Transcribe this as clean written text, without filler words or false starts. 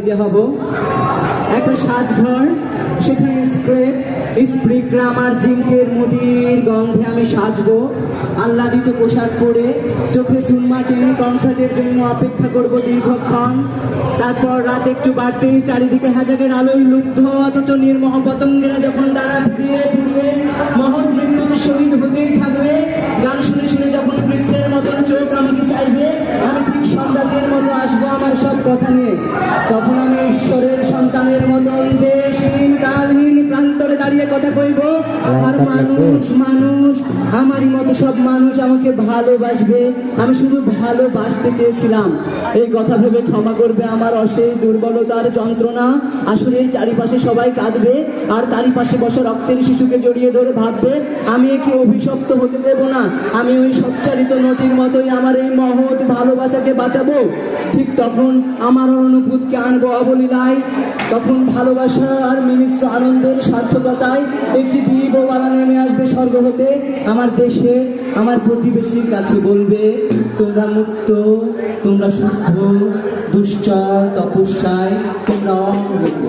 দিতে হব। একটা সাজঘর, সেখানে স্প্রে গ্রামার জিঙ্কের মুদির গন্ধে আমি সাজবো, আহ্লাদিত পোশাক পরে চোখে সুরমা টেনে কনসার্টের জন্য অপেক্ষা করব দীর্ঘক্ষণ। তারপর রাত একটু বাড়তেই চারিদিকে হাজারের আলোয় লুব্ধ অথচ নির্মহ পতঙ্গেরা যখন ডানা ফিরিয়ে ফিরিয়ে মহৎ মৃত্যুতে শহীদ হতেই থাকবে, গান শুনে শুনে যখন বৃত্তের মতন চোখ আমাকে চাইবে, আমি ঠিক সম্রাটের মতো আসবো আমার সব কথা নিয়ে। তখন আমি ঈশ্বরের সন্তানের মতন দেশহীন কালহীন প্রান্তরে দাঁড়িয়ে কথা কইব, আর মানুষ আমারই মতো সব মানুষ আমাকে ভালোবাসবে। আমি শুধু ভালোবাসতে চেয়েছিলাম, এই কথা ভেবে ক্ষমা করবে আমার অশেষ দুর্বলতার যন্ত্রণা। আসলে এর চারিপাশে সবাই কাঁদবে, আর তারই পাশে বসে রক্তের শিশুকে জড়িয়ে ধরে ভাববে আমি একে অভিশপ্ত হতে দেব না, আমি ওই সচ্চারিত নদীর মতোই আমার এই মহৎ ভালোবাসাকে বাঁচাবো। ঠিক তখন আমার অনুভূতিকে আনবো অবলীলায়। তখন ভালোবাসা আর মিশ্র আনন্দের সার্থকতায় একটি দ্বীপবালা নেমে আসবে স্বর্গ হতে আমার দেশে, আমার প্রতিবেশীর কাছে বলবে তোমরা মুক্ত, তোমরা শুদ্ধ, দুশ্চর তপস্যায় তোমরা অমৃত।